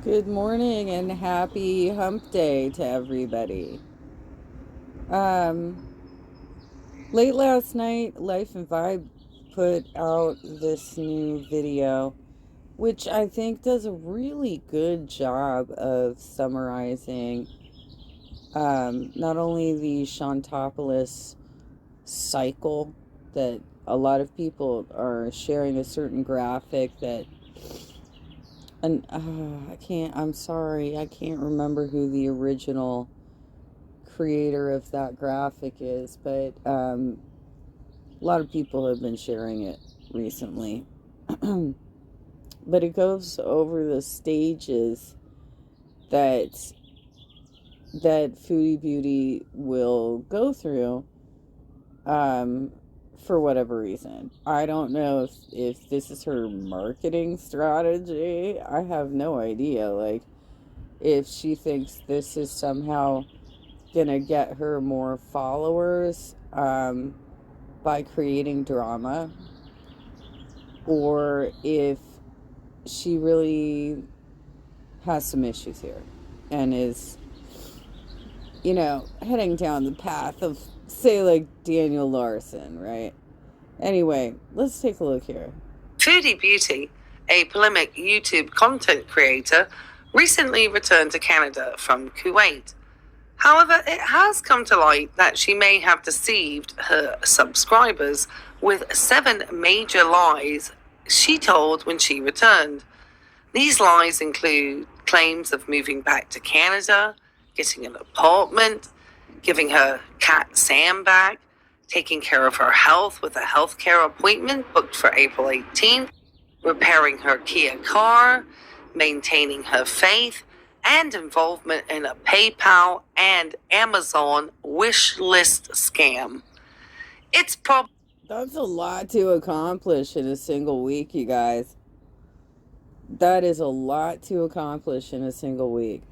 Good morning and happy hump day to everybody. Um, Late last night, Life and Vibe put out this new video, which I think does a really good job of summarizing not only the Shantopolis cycle that a lot of people are sharing a certain graphic that and I'm sorry, I can't remember who the original creator of that graphic is, but a lot of people have been sharing it recently. But it goes over the stages that Foodie Beauty will go through um, for whatever reason. I don't know if this is her marketing strategy. I have no idea. Like, if she thinks this is somehow gonna get her more followers by creating drama, or if she really has some issues here and is, heading down the path of, say, like Daniel Larson, right? Anyway, let's take a look here. Foody Beauty, a polemic YouTube content creator, recently returned to Canada from Kuwait. However, it has come to light that she may have deceived her subscribers with 7 major lies she told when she returned. These lies include claims of moving back to Canada, getting an apartment, giving her cat Sam back, taking care of her health with a healthcare appointment booked for April 18th, repairing her Kia car, maintaining her faith, and involvement in a PayPal and Amazon wish list scam. That's a lot to accomplish in a single week, you guys. That is a lot to accomplish in a single week.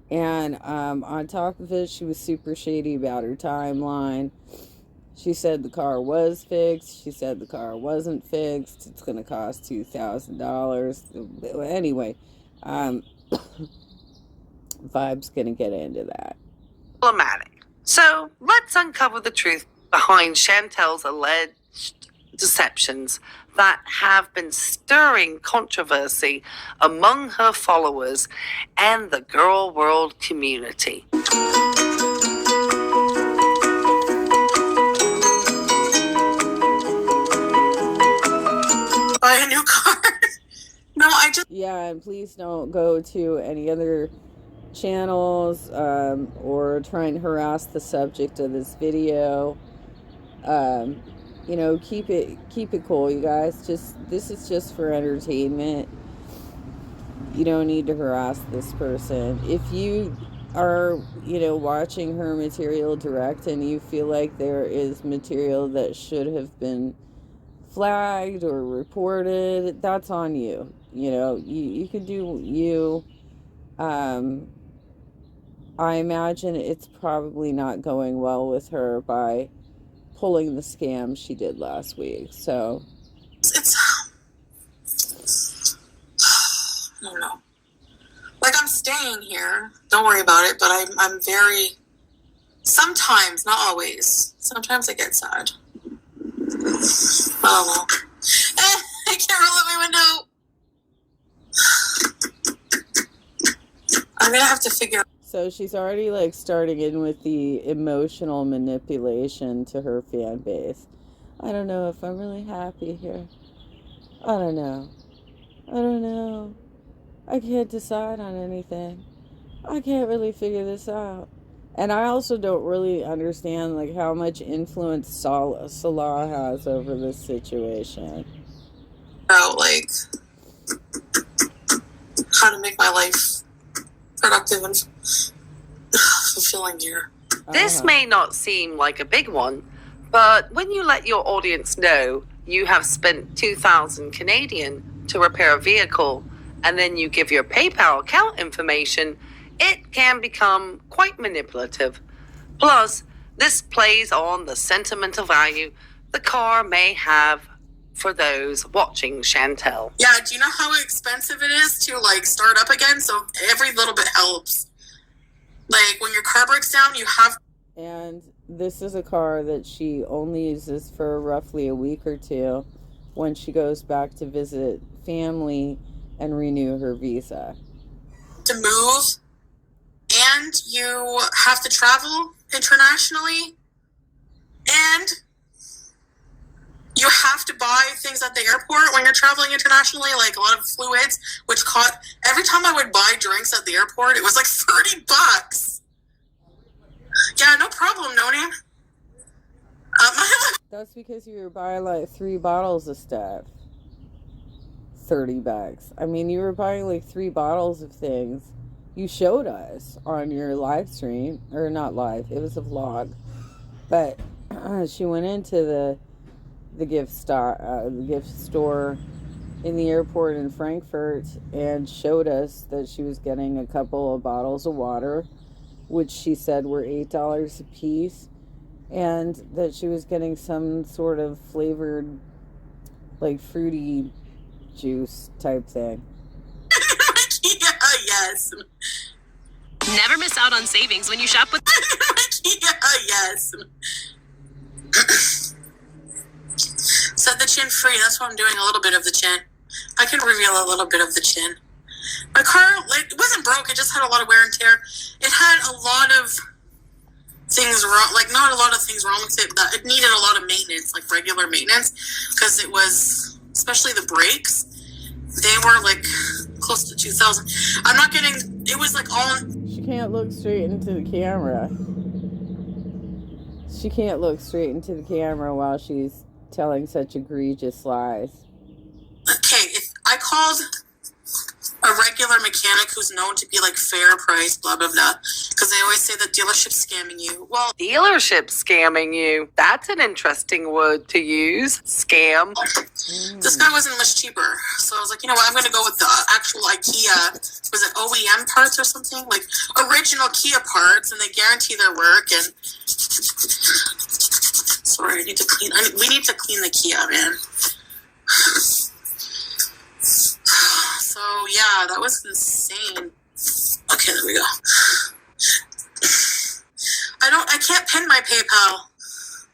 And on top of it, she was super shady about her timeline. She said the car was fixed. She said the car wasn't fixed. It's going to cost $2,000. Anyway, Vibe's going to get into that. Problematic. So let's uncover the truth behind Chantel's alleged deceptions that have been stirring controversy among her followers and the girl world community. Buy a new car? No, Yeah, and please don't go to any other channels or try and harass the subject of this video. Keep it cool, you guys. This is just for entertainment. You don't need to harass this person. If you are, watching her material direct and you feel like there is material that should have been flagged or reported, that's on you. You can do you. I imagine it's probably not going well with her by pulling the scam she did last week. So I don't know. Like, I'm staying here. Don't worry about it. But I'm very. Sometimes, not always. Sometimes I get sad. I don't know. I can't roll out my window. I'm gonna have to figure. So she's already starting in with the emotional manipulation to her fan base. I don't know if I'm really happy here. I don't know. I can't decide on anything. I can't really figure this out. And I also don't really understand how much influence Salah has over this situation. How to make my life productive and fulfilling here. This may not seem like a big one, but when you let your audience know you have spent 2,000 Canadian to repair a vehicle, and then you give your PayPal account information, it can become quite manipulative. Plus, this plays on the sentimental value the car may have for those watching Chantel. Yeah, do you know how expensive it is to like start up again? So every little bit helps. Like when your car breaks down, you have. And this is a car that she only uses for roughly a week or two when she goes back to visit family and renew her visa. To move, and you have to travel internationally, and you have to buy things at the airport when you're traveling internationally, like a lot of fluids, which cost. Every time I would buy drinks at the airport, it was like $30. Yeah, no problem, Noni. That's because you were buying like 3 bottles of stuff. $30. I mean, you were buying like 3 bottles of things. You showed us on your live stream, or not live, it was a vlog. But she went into the gift store in the airport in Frankfurt and showed us that she was getting a couple of bottles of water, which she said were $8 a piece, and that she was getting some sort of flavored, like fruity juice type thing. Yeah, yes. Never miss out on savings when you shop with. Yeah, yes. Set the chin free. That's what I'm doing. A little bit of the chin. I can reveal a little bit of the chin. My car, like, it wasn't broke. It just had a lot of wear and tear. It had a lot of things wrong. Like, not a lot of things wrong with it. But it needed a lot of maintenance, like regular maintenance, because it was, especially the brakes, they were like close to 2,000. I'm not getting. It was like all. She can't look straight into the camera. She can't look straight into the camera while she's telling such egregious lies. Okay, I called a regular mechanic who's known to be like fair price, blah, blah, blah, because they always say the dealership's scamming you. Well, Dealership scamming you. That's an interesting word to use. Scam. This guy wasn't much cheaper. So I was like, you know what, I'm going to go with the actual IKEA, was it OEM parts or something? Like original Kia parts, and they guarantee their work. And sorry, we need to clean the Kia, man. So yeah, that was insane. Okay, there we go. I can't pin my PayPal.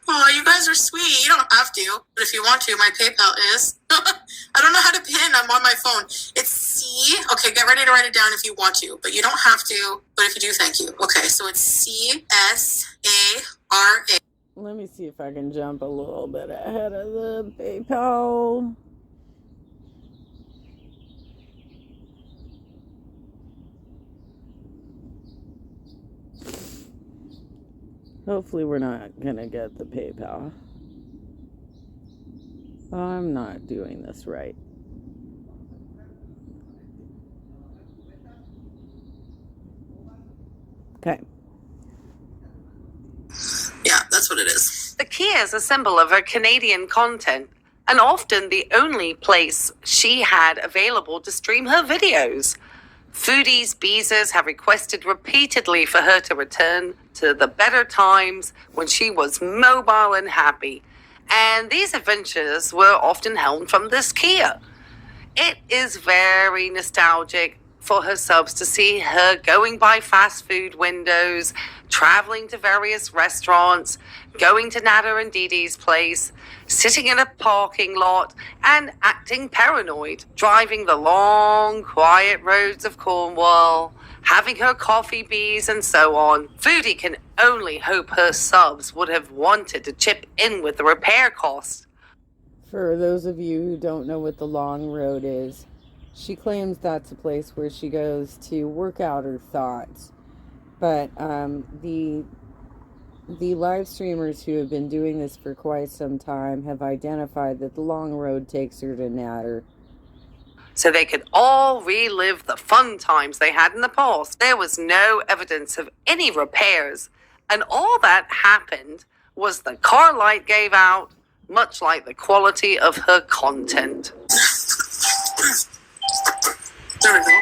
Oh, you guys are sweet. You don't have to, but if you want to, my PayPal is. I don't know how to pin. I'm on my phone. It's C. Okay, get ready to write it down if you want to, but you don't have to. But if you do, thank you. Okay, so it's CSARA. Let me see if I can jump a little bit ahead of the PayPal. Hopefully we're not going to get the PayPal. I'm not doing this right. Okay. Yeah, that's what it is. The Kia is a symbol of her Canadian content, and often the only place she had available to stream her videos. Foodies, Beezers have requested repeatedly for her to return to the better times when she was mobile and happy. And these adventures were often helmed from this Kia. It is very nostalgic for her subs to see her going by fast food windows, traveling to various restaurants, going to Nada and Didi's place, sitting in a parking lot, and acting paranoid, driving the long, quiet roads of Cornwall, having her coffee bees, and so on. Foody can only hope her subs would have wanted to chip in with the repair costs. For those of you who don't know what the Long Road is, she claims that's a place where she goes to work out her thoughts. But the live streamers who have been doing this for quite some time have identified that the Long Road takes her to Natter. So they could all relive the fun times they had in the past. There was no evidence of any repairs, and all that happened was the car light gave out, much like the quality of her content. There we go.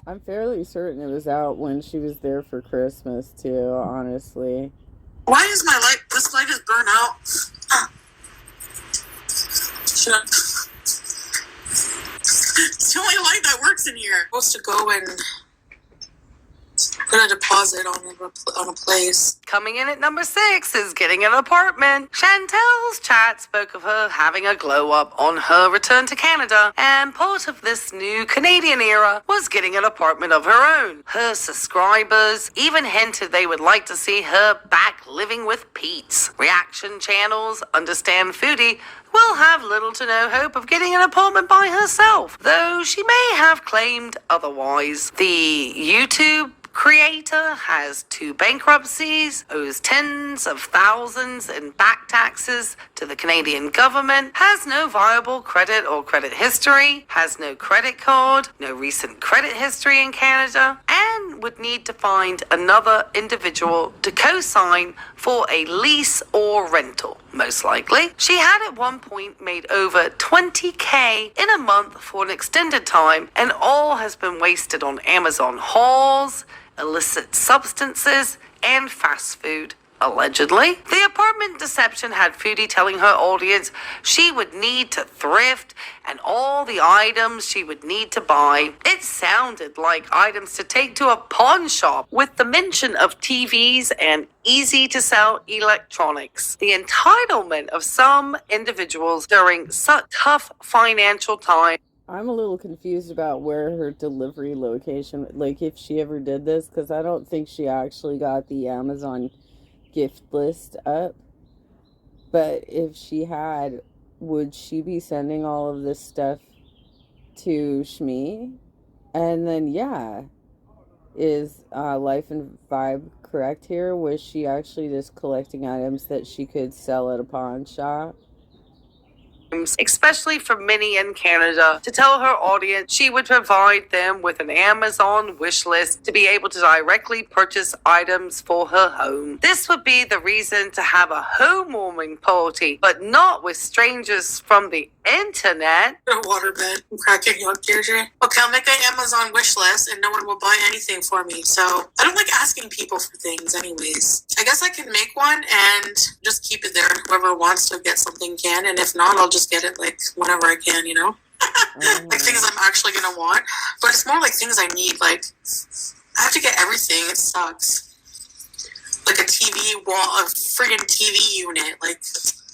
I'm fairly certain it was out when she was there for Christmas too, honestly. Why is this light is burnt out? It's the only light that works in here. I'm supposed to go and put a deposit on a place. Coming in at number 6 is getting an apartment. Chantel's chat spoke of her having a glow up on her return to Canada, and part of this new Canadian era was getting an apartment of her own. Her subscribers even hinted they would like to see her back living with Pete's. Reaction channels understand Foody will have little to no hope of getting an apartment by herself, though she may have claimed otherwise. The YouTube creator has 2 bankruptcies, owes tens of thousands in back taxes to the Canadian government, has no viable credit or credit history, has no credit card, no recent credit history in Canada, and would need to find another individual to co-sign for a lease or rental, most likely. She had at one point made over $20,000 in a month for an extended time, and all has been wasted on Amazon hauls, illicit substances, and fast food, allegedly. The apartment deception had Foody telling her audience she would need to thrift and all the items she would need to buy. It sounded like items to take to a pawn shop, with the mention of TVs and easy-to-sell electronics. The entitlement of some individuals during such tough financial times. I'm a little confused about where her delivery location, like if she ever did this, because I don't think she actually got the Amazon gift list up. But if she had, would she be sending all of this stuff to Shmi? And then, yeah, is Life and Vibe correct here? Was she actually just collecting items that she could sell at a pawn shop? Especially for many in Canada, to tell her audience she would provide them with an Amazon wish list to be able to directly purchase items for her home. This would be the reason to have a home-warming party, but not with strangers from the internet. A waterbed. I'm cracking up, Deirdre. Okay, I'll make an Amazon wish list and no one will buy anything for me. So I don't like asking people for things anyways. I guess I can make one and just keep it there. Whoever wants to get something can, and if not, I'll just get it like whenever I can, you know? Like things I'm actually gonna want. But it's more like things I need. Like, I have to get everything. It sucks. Like a TV wall, a friggin' TV unit. Like,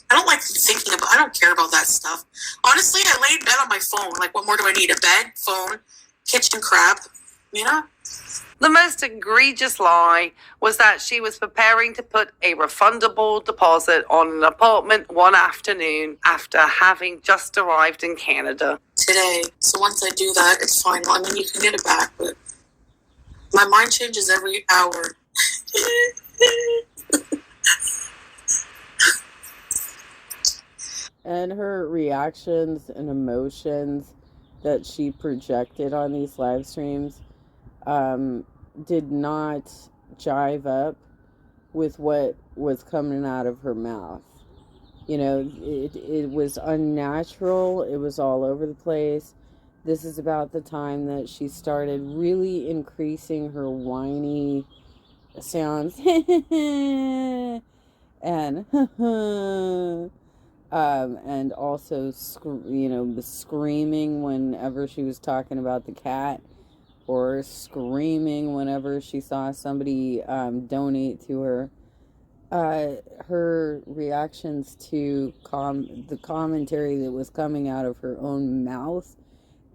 I don't like thinking about, I don't care about that stuff. Honestly, I lay in bed on my phone. Like, what more do I need? A bed, phone, kitchen crap, you know? The most egregious lie was that she was preparing to put a refundable deposit on an apartment one afternoon after having just arrived in Canada. Today. So once I do that, it's fine. I mean, you can get it back, but my mind changes every hour. And her reactions and emotions that she projected on these live streams did not jive up with what was coming out of her mouth. You know, it was unnatural. It was all over the place. This is about the time that she started really increasing her whiny sounds. And also, screaming whenever she was talking about the cat, or screaming whenever she saw somebody donate to her. Her reactions to the commentary that was coming out of her own mouth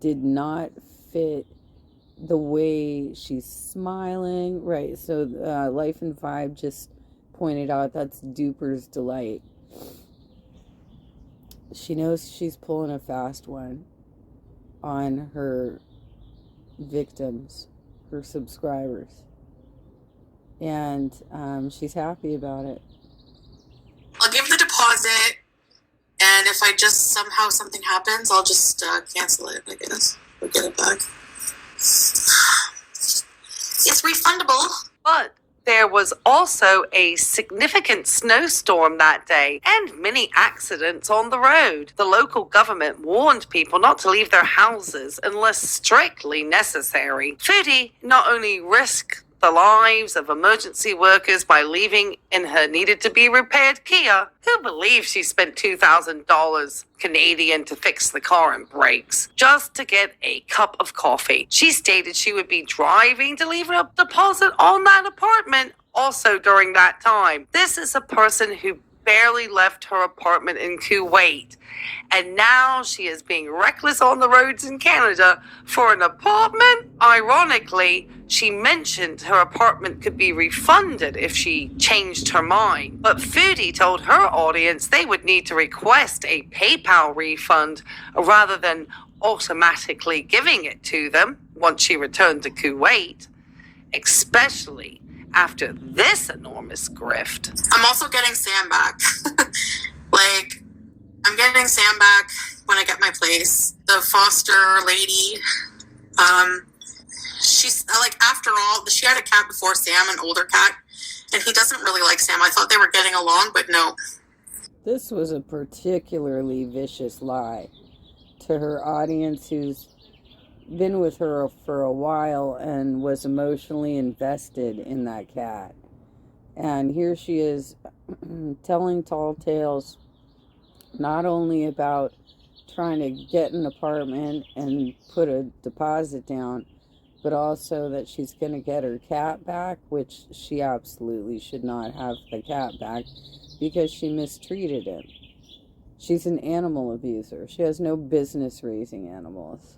did not fit the way she's smiling. Right, so Life and Vibe just pointed out that's Duper's delight. She knows she's pulling a fast one on her victims, her subscribers. And she's happy about it. I'll give the deposit, and if I just somehow something happens, I'll just cancel it, I guess. Or get it back. It's refundable. But there was also a significant snowstorm that day and many accidents on the road. The local government warned people not to leave their houses unless strictly necessary. Foody not only risked the lives of emergency workers by leaving in her needed-to-be-repaired Kia. Who believes she spent $2,000 Canadian to fix the car and brakes just to get a cup of coffee? She stated she would be driving to leave a deposit on that apartment also during that time. This is a person who barely left her apartment in Kuwait, and now she is being reckless on the roads in Canada for an apartment. Ironically, she mentioned her apartment could be refunded if she changed her mind, but Foody told her audience they would need to request a PayPal refund rather than automatically giving it to them once she returned to Kuwait, especially after this enormous grift. I'm also getting Sam back. Like, I'm getting Sam back when I get my place. The foster lady, she's like, after all, she had a cat before Sam, an older cat, and he doesn't really like Sam. I thought they were getting along, but no. This was a particularly vicious lie to her audience who's been with her for a while and was emotionally invested in that cat. And here she is telling tall tales, not only about trying to get an apartment and put a deposit down, but also that she's going to get her cat back, which she absolutely should not have the cat back because she mistreated him. She's an animal abuser. She has no business raising animals.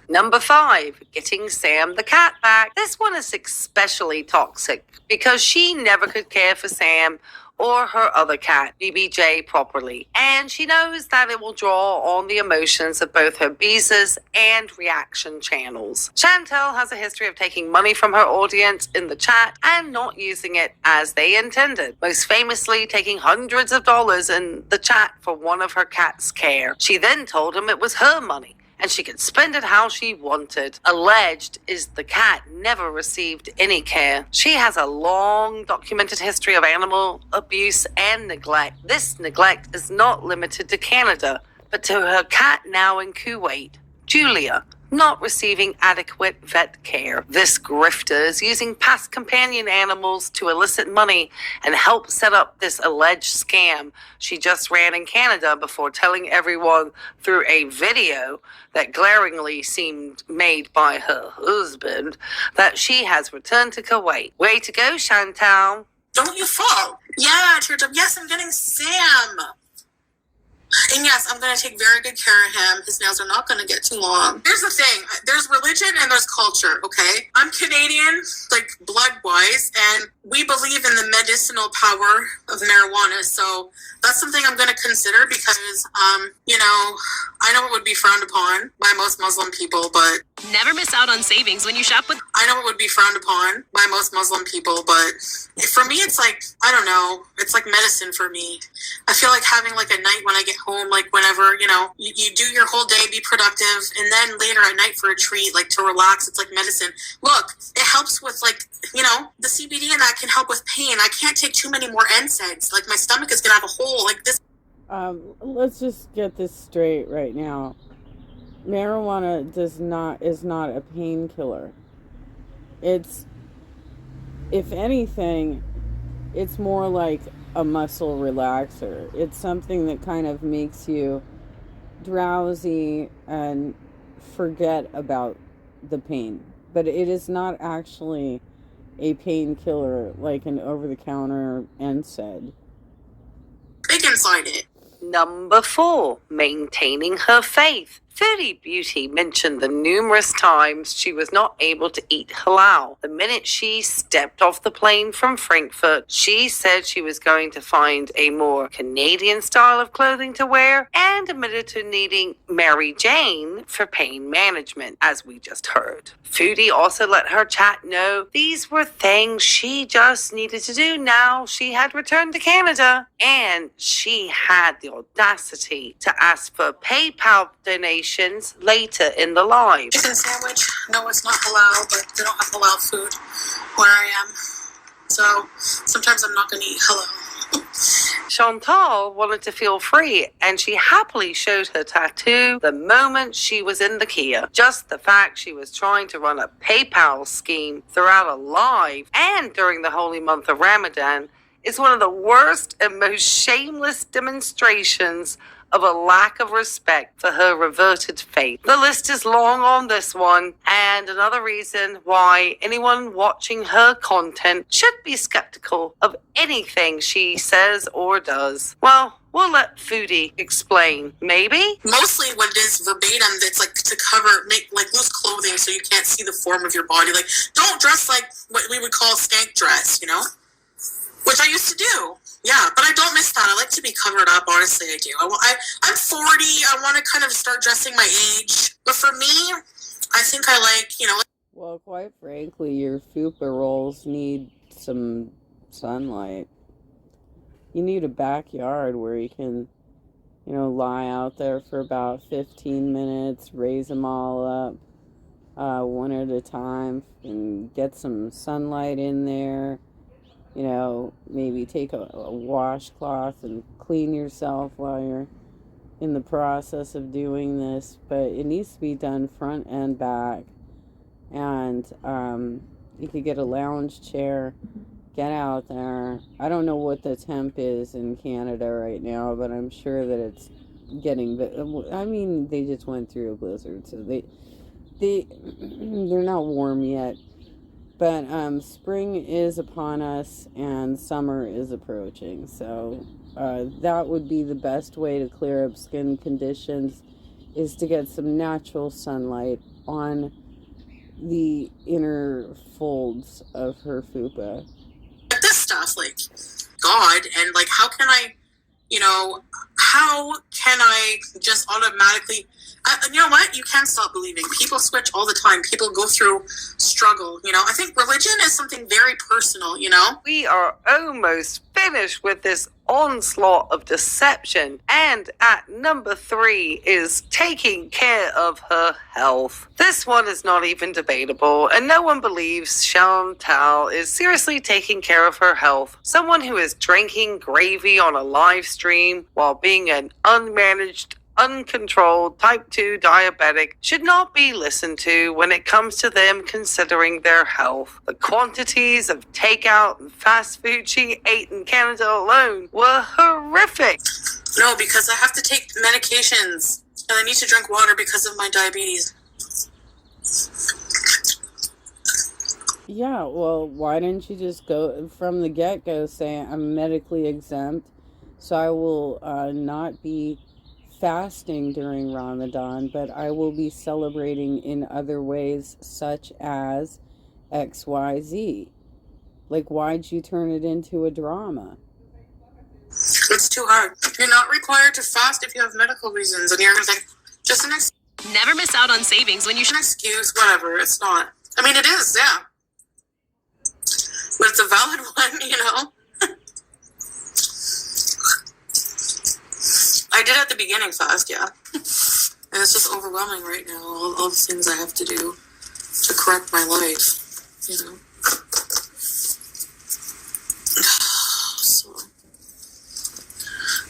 Number 5, getting Sam the cat back. This one is especially toxic because she never could care for Sam or her other cat, BBJ, properly. And she knows that it will draw on the emotions of both her Beezas and reaction channels. Chantel has a history of taking money from her audience in the chat and not using it as they intended. Most famously, taking hundreds of dollars in the chat for one of her cat's care. She then told him it was her money and she could spend it how she wanted. Alleged is the cat never received any care. She has a long documented history of animal abuse and neglect. This neglect is not limited to Canada, but to her cat now in Kuwait, Julia, not receiving adequate vet care. This grifter is using past companion animals to elicit money and help set up this alleged scam she just ran in Canada before telling everyone through a video that glaringly seemed made by her husband that she has returned to Kuwait. Way to go, Chantal. Don't you fall. Yeah, Teardrop. Yes, I'm getting Sam. And yes, I'm going to take very good care of him. His nails are not going to get too long. Here's the thing. There's religion and there's culture, okay? I'm Canadian, like blood-wise, and we believe in the medicinal power of marijuana. So that's something I'm going to consider because, I know it would be frowned upon by most Muslim people, but... Never miss out on savings when you shop with... I know it would be frowned upon by most Muslim people, but for me, it's like, I don't know. It's like medicine for me. I feel like having like a night when I get home, like whenever, you do your whole day, be productive, and then later at night for a treat, like to relax, it's like medicine. Look, it helps with like, the CBD and that can help with pain. I can't take too many more NSAIDs. Like my stomach is going to have a hole like this. Let's just get this straight right now. Marijuana is not a painkiller. It's, if anything, it's more like a muscle relaxer. It's something that kind of makes you drowsy and forget about the pain. But it is not actually a painkiller like an over-the-counter NSAID. Big inside it. Number 4, maintaining her faith. Foody Beauty mentioned the numerous times she was not able to eat halal. The minute she stepped off the plane from Frankfurt, she said she was going to find a more Canadian style of clothing to wear and admitted to needing Mary Jane for pain management, as we just heard. Foody also let her chat know these were things she just needed to do now she had returned to Canada, and she had the audacity to ask for PayPal donations later in the live. Chicken sandwich. No, it's not halal, but they don't have halal food where I am. So sometimes I'm not going to eat halal. Chantal wanted to feel free, and she happily showed her tattoo the moment she was in the Kia. Just the fact she was trying to run a PayPal scheme throughout a live and during the holy month of Ramadan is one of the worst and most shameless demonstrations of a lack of respect for her reverted faith. The list is long on this one, and another reason why anyone watching her content should be skeptical of anything she says or does. Well, we'll let Foody explain. Maybe? Mostly when it is verbatim, it's like to make like loose clothing so you can't see the form of your body. Like, don't dress like what we would call skank dress, you know? Which I used to do. Yeah, but I don't miss that. I like to be covered up, honestly, I do. I'm 40. I want to kind of start dressing my age. But for me, I think I like, you know... Well, quite frankly, your fupa rolls need some sunlight. You need a backyard where you can, lie out there for about 15 minutes, raise them all up one at a time, and get some sunlight in there. Maybe take a washcloth and clean yourself while you're in the process of doing this. But it needs to be done front and back. And you could get a lounge chair, get out there. I don't know what the temp is in Canada right now, but I'm sure that it's getting... they just went through a blizzard, so they're not warm yet. But spring is upon us and summer is approaching. So that would be the best way to clear up skin conditions, is to get some natural sunlight on the inner folds of her fupa. This stuff, like, God, and like, how can I just automatically... you know what? You can't stop believing. People switch all the time. People go through struggle, I think religion is something very personal, We are almost finished with this onslaught of deception. And at number 3 is taking care of her health. This one is not even debatable, and no one believes Chantal is seriously taking care of her health. Someone who is drinking gravy on a live stream while being an unmanaged, uncontrolled type 2 diabetic should not be listened to when it comes to them considering their health. The quantities of takeout and fast food she ate in Canada alone were horrific. No, because I have to take medications and I need to drink water because of my diabetes. Yeah, well, why didn't you just go from the get-go saying I'm medically exempt, so I will not be fasting during Ramadan, but I will be celebrating in other ways such as XYZ. Like, why'd you turn it into a drama? It's too hard. You're not required to fast if you have medical reasons, and you're like, just an excuse. Never miss out on savings when you An excuse, whatever. It's not. I mean, it is, yeah. But it's a valid one, I did at the beginning fast, yeah. And it's just overwhelming right now, all the things I have to do to correct my life, So,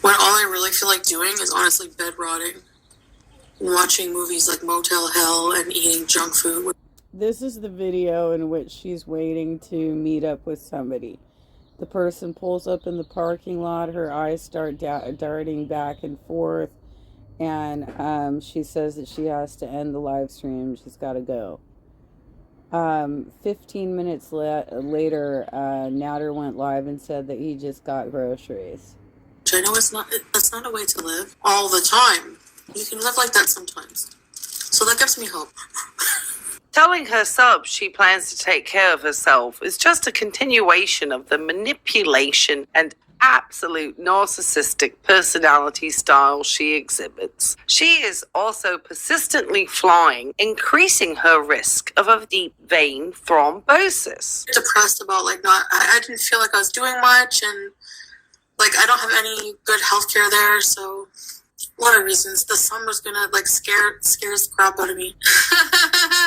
when all I really feel like doing is honestly bed rotting, and watching movies like Motel Hell and eating junk food. This is the video in which she's waiting to meet up with somebody. The person pulls up in the parking lot, her eyes start darting back and forth, and she says that she has to end the live stream. She's got to go. 15 minutes later, Nader went live and said that he just got groceries. I know that's not a way to live all the time. You can live like that sometimes. So that gives me hope. Telling her subs she plans to take care of herself is just a continuation of the manipulation and absolute narcissistic personality style she exhibits. She is also persistently flying, increasing her risk of a deep vein thrombosis. Depressed about I didn't feel like I was doing much, and I don't have any good healthcare there, so a lot of reasons. The summer's gonna scare the crap out of me.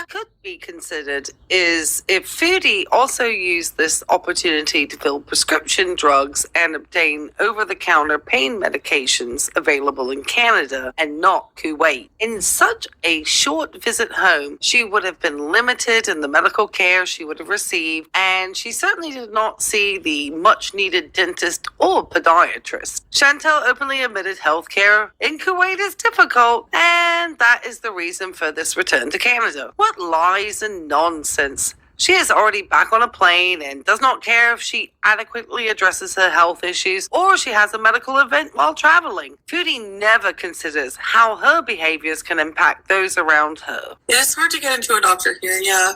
Could be considered is if Foody also used this opportunity to fill prescription drugs and obtain over-the-counter pain medications available in Canada and not Kuwait. In such a short visit home, she would have been limited in the medical care she would have received, and she certainly did not see the much-needed dentist or podiatrist. Chantel openly admitted healthcare in Kuwait is difficult, and that is the reason for this return to Canada. What lies and nonsense. She is already back on a plane and does not care if she adequately addresses her health issues or she has a medical event while traveling. Foody never considers how her behaviors can impact those around her. Yeah, it's hard to get into a doctor here, yeah.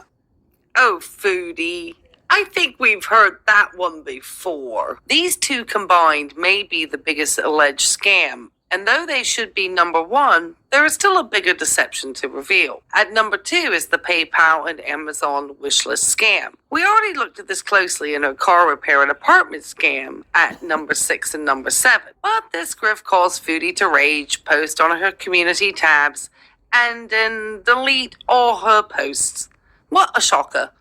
Oh, Foody. I think we've heard that one before. These two combined may be the biggest alleged scam. And though they should be number one, there is still a bigger deception to reveal. At number 2 is the PayPal and Amazon wishlist scam. We already looked at this closely in our car repair and apartment scam at number 6 and number 7. But this grift caused Foody to rage, post on her community tabs, and then delete all her posts. What a shocker.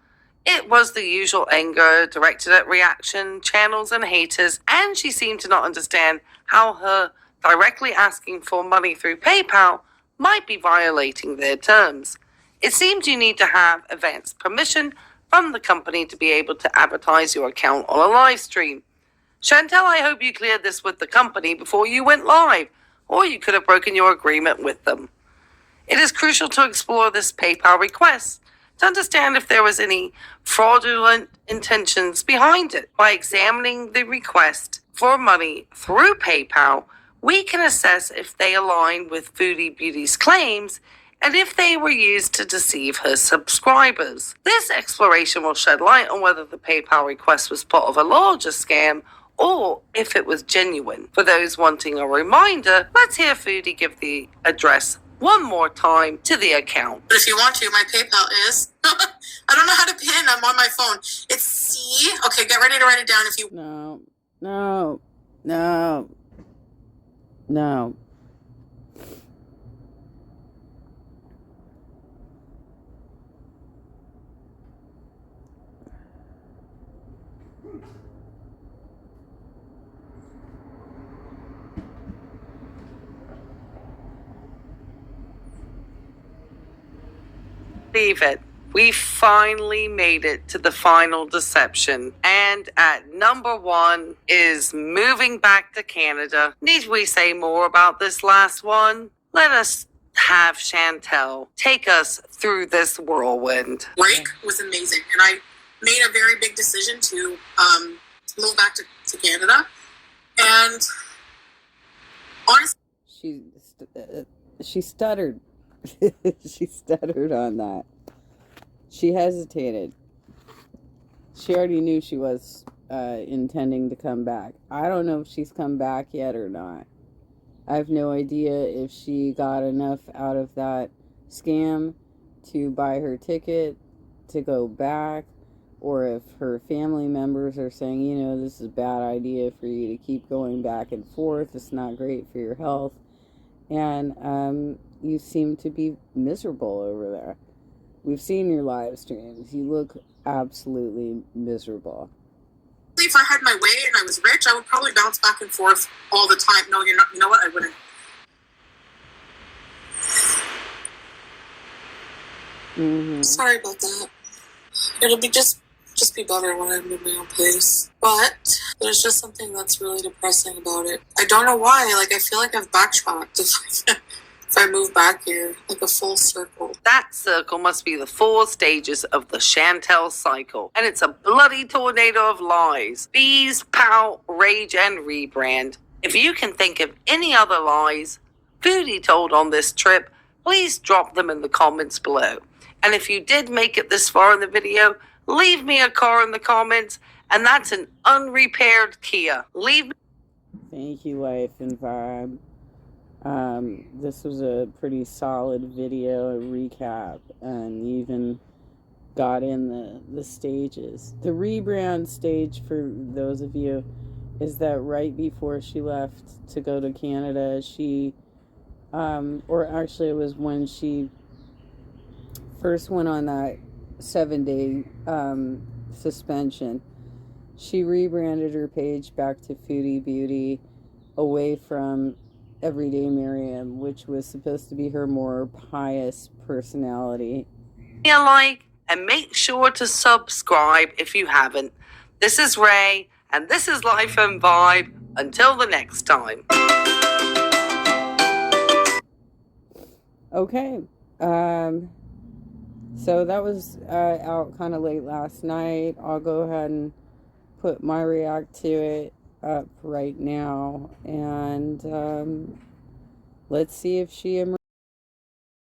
It was the usual anger directed at reaction channels and haters, and she seemed to not understand how her directly asking for money through PayPal might be violating their terms. It seems you need to have advance permission from the company to be able to advertise your account on a live stream. Chantel, I hope you cleared this with the company before you went live, or you could have broken your agreement with them. It is crucial to explore this PayPal request to understand if there was any fraudulent intentions behind it. By examining the request for money through PayPal, we can assess if they align with Foody Beauty's claims and if they were used to deceive her subscribers. This exploration will shed light on whether the PayPal request was part of a larger scam or if it was genuine. For those wanting a reminder, let's hear Foody give the address one more time to the account. But if you want to, my PayPal is... I don't know how to pin. I'm on my phone. It's C... Okay, get ready to write it down if you... No. Believe it. We finally made it to the final deception. And at number 1 is moving back to Canada. Need we say more about this last one? Let us have Chantel take us through this whirlwind. Break was amazing. And I made a very big decision to move back to Canada. And honestly... She stuttered. She stuttered on that. She hesitated. She already knew she was intending to come back. I don't know if she's come back yet or not. I have no idea if she got enough out of that scam to buy her ticket to go back, or if her family members are saying, you know, this is a bad idea for you to keep going back and forth. It's not great for your health. And you seem to be miserable over there. We've seen your live streams. You look absolutely miserable. If I had my way and I was rich, I would probably bounce back and forth all the time. No, you're not. You know what? I wouldn't. Mm-hmm. Sorry about that. It'll be just be better when I'm in my own place. But there's just something that's really depressing about it. I don't know why. Like, I feel like I've backtracked if I move back here, like a full circle. That circle must be the 4 stages of the Chantel cycle. And it's a bloody tornado of lies. Bees, pout, rage, and rebrand. If you can think of any other lies Foody told on this trip, please drop them in the comments below. And if you did make it this far in the video, leave me a car in the comments. And that's an unrepaired Kia. Leave me. Thank you, Life and Vibe. This was a pretty solid video, a recap, and you even got in the stages. The rebrand stage, for those of you, is that right before she left to go to Canada, she, or actually it was when she first went on that 7-day suspension. She rebranded her page back to Foody Beauty, away from Everyday Miriam, which was supposed to be her more pious personality. A like and make sure to subscribe if you haven't. This is Ray, and this is Life and Vibe. Until the next time. Okay. So that was out kind of late last night. I'll go ahead and put my react to it up right now, and let's see if she emerges.